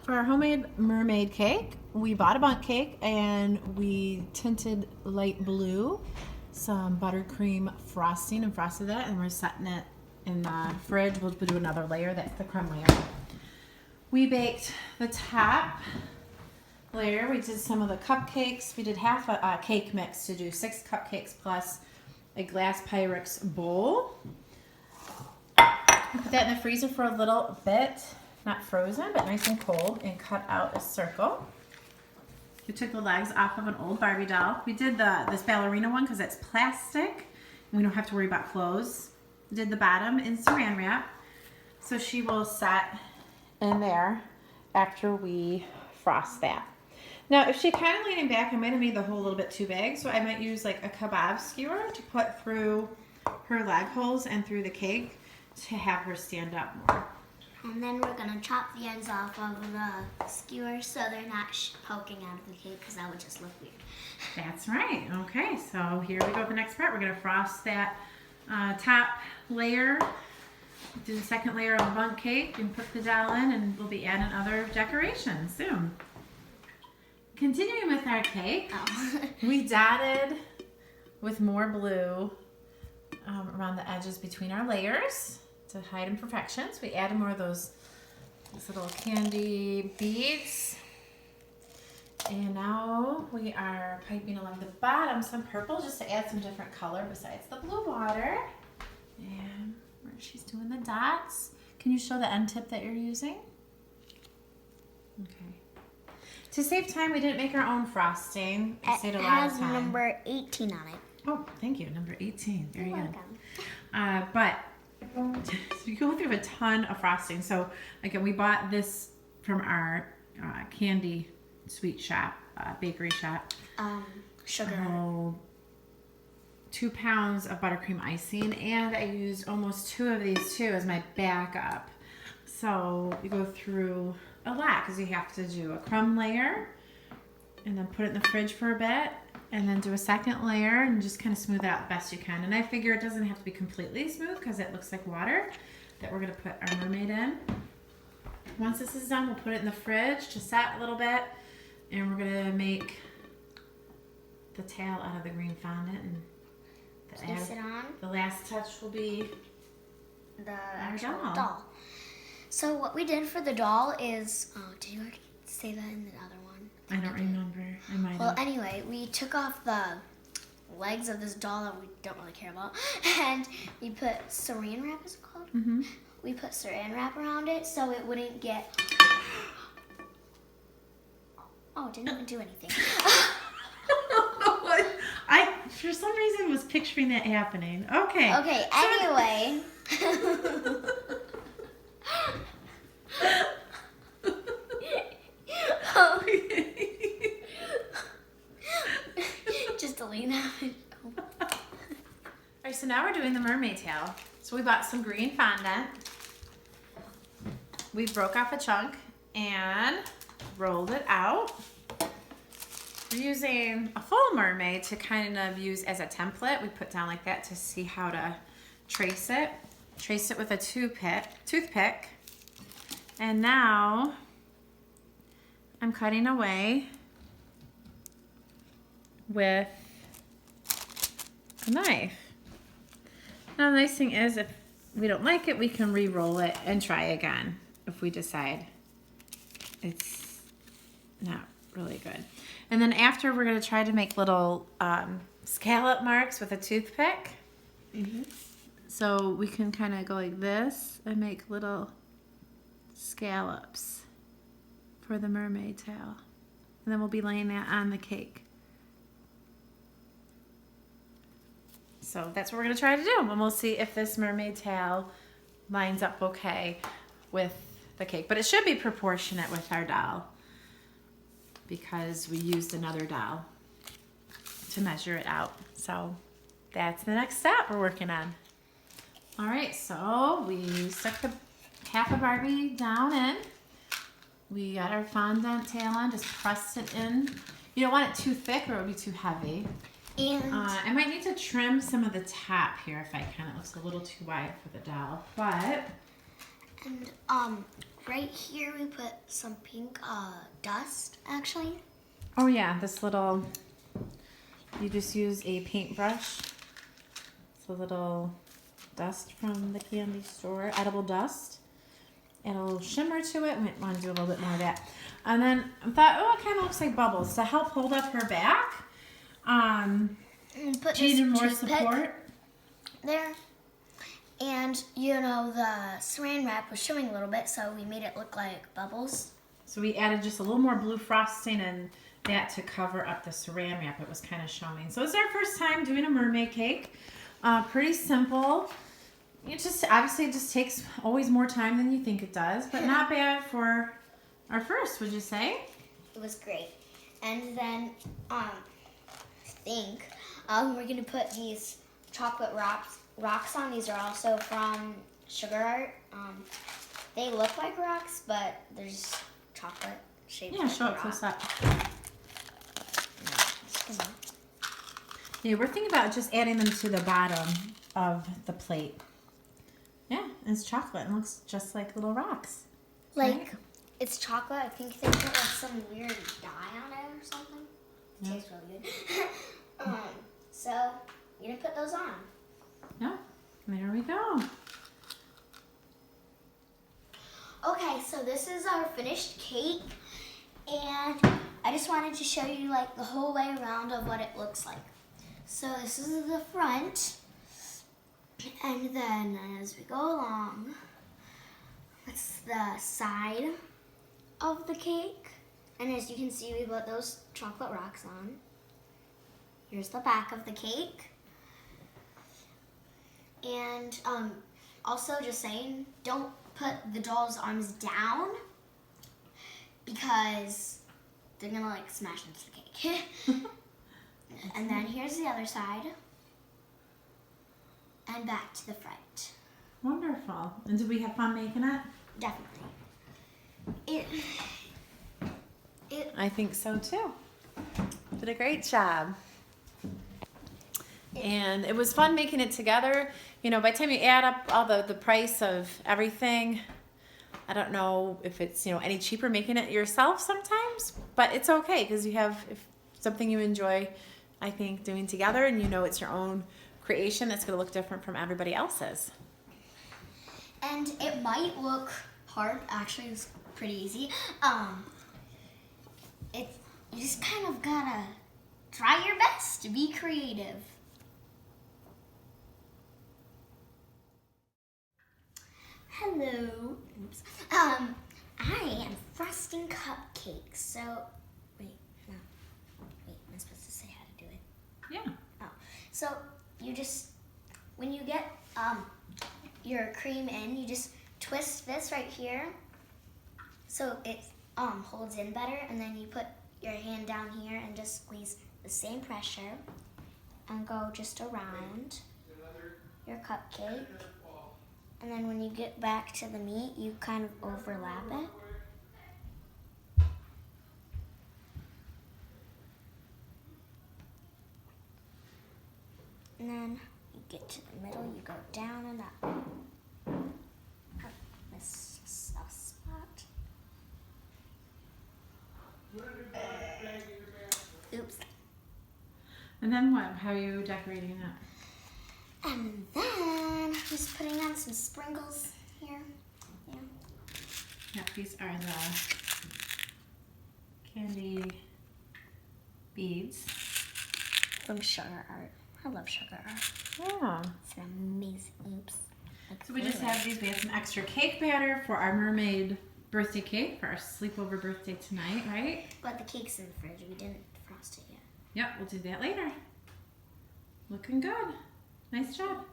For our homemade mermaid cake, we bought a bundt cake and we tinted light blue, some buttercream frosting and frosted that, and we're setting it in the fridge. We'll do another layer, that's the creme layer. We baked the top layer. We did some of the cupcakes. We did half a cake mix to do 6 cupcakes plus a glass Pyrex bowl. Put that in the freezer for a little bit. Not frozen, but nice and cold, and cut out a circle. We took the legs off of an old Barbie doll. We did this ballerina one because it's plastic, and we don't have to worry about clothes. We did the bottom in saran wrap, so she will set in there after we frost that. Now, if she's kind of leaning back, I might have made the hole a little bit too big, so I might use like a kebab skewer to put through her leg holes and through the cake to have her stand up more. And then we're going to chop the ends off of the skewer so they're not poking out of the cake, because that would just look weird. That's right. Okay, so here we go with the next part. We're going to frost that top layer, do the second layer of the bundt cake, and put the doll in, and we'll be adding other decorations soon. Continuing with our cake, we dotted with more blue around the edges between our layers to hide imperfections. We added more of these little candy beads. And now we are piping along the bottom some purple just to add some different color besides the blue water. And where she's doing the dots. Can you show the end tip that you're using? Okay. To save time, we didn't make our own frosting. It saved a lot of time. It has number 18 on it. Oh, thank you. Number 18. Very You're good. welcome. But we go through a ton of frosting. So again, we bought this from our candy sweet shop, bakery shop. Sugar. 2 pounds of buttercream icing, and I used almost 2 of these too as my backup. So you go through a lot because you have to do a crumb layer and then put it in the fridge for a bit, and then do a second layer and just kind of smooth it out the best you can. And I figure it doesn't have to be completely smooth because it looks like water that we're going to put our mermaid in. Once this is done, we'll put it in the fridge to set a little bit, and we're going to make the tail out of the green fondant. And Place it on. The last touch will be The actual doll. doll. So what we did for the doll is, did you already say that in the other one? I don't remember. I might Well, have. anyway, we took off the legs of this doll that we don't really care about, and we put saran wrap, is it called? Mm-hmm. We put saran wrap around it so it wouldn't get... Oh, it didn't even do anything. I, for some reason, was picturing that happening. Okay. Okay, anyway. Just delete that. Alright, so now we're doing the mermaid tail. So we bought some green fondant. We broke off a chunk and rolled it out. We're using a full mermaid to kind of use as a template. We put down like that to see how to trace it. Trace it with a toothpick. And now I'm cutting away with a knife. Now the nice thing is, if we don't like it, we can re-roll it and try again if we decide it's not really good. And then after, we're going to try to make little scallop marks with a toothpick. Mm-hmm. So we can kind of go like this and make little scallops for the mermaid tail. And then we'll be laying that on the cake. So that's what we're going to try to do. And we'll see if this mermaid tail lines up okay with the cake. But it should be proportionate with our doll, because we used another doll to measure it out. So that's the next step we're working on. All right, so we stuck the half of Barbie down in. We got our fondant tail on, just pressed it in. You don't want it too thick or it would be too heavy. And I might need to trim some of the top here if I can. It looks a little too wide for the doll, but... And right here we put some pink dust, actually. Oh yeah, this little, you just use a paintbrush. It's a little dust from the candy store, edible dust. It'll shimmer to it. Might want to do a little bit more of that. And then I thought, oh, it kind of looks like bubbles to help hold up her back. And put She needed this more toothpick support. there. And, you know, the saran wrap was showing a little bit, so we made it look like bubbles. So we added just a little more blue frosting and that to cover up the saran wrap. It was kind of showing. So it's our first time doing a mermaid cake. Pretty simple. It just obviously it just takes always more time than you think it does, but not bad for our first, would you say? It was great. And then I think we're gonna put these chocolate rocks on. These are also from Sugar Art. They look like rocks, but they're just chocolate shaped. Yeah, like show a it close rock. up. Yeah, we're thinking about just adding them to the bottom of the plate. Yeah, it's chocolate and looks just like little rocks. Like, right? It's chocolate. I think they put like some weird dye on it or something. It tastes really good. So, you're gonna put those on. Yeah, there we go. Okay, so this is our finished cake. And I just wanted to show you like the whole way around of what it looks like. So this is the front. And then as we go along, that's the side of the cake. And as you can see, we put those chocolate rocks on. Here's the back of the cake. And also just saying, don't put the doll's arms down because they're gonna like smash into the cake. And then here's the other side. And back to the front. Wonderful. And did we have fun making it? Definitely. I think so too. Did a great job. And it was fun making it together. You know, by the time you add up all the price of everything, I don't know if it's, you know, any cheaper making it yourself sometimes, but it's okay because you have if something you enjoy, I think, doing together, and you know it's your own creation. It's going to look different from everybody else's. And it might look hard. Actually, it's pretty easy. You just kind of gotta try your best to be creative. Hello. Oops. I am frosting cupcakes. So, wait, am I supposed to say how to do it? Yeah. Oh, so you just, when you get your cream in, you just twist this right here so it holds in better, and then you put your hand down here and just squeeze the same pressure and go just around your cupcake. And then when you get back to the meat, you kind of overlap it. And then you get to the middle, you go down and up. Oh, this is a spot. Oops. And then what? How are you decorating it? And then just putting on some sprinkles here. Yeah. Yep, these are the candy beads. From Sugar Art. I love Sugar Art. Yeah. It's amazing. Oops. So we just have these. We have some extra cake batter for our mermaid birthday cake for our sleepover birthday tonight, right? But the cake's in the fridge. We didn't frost it yet. Yep, we'll do that later. Looking good. Nice job.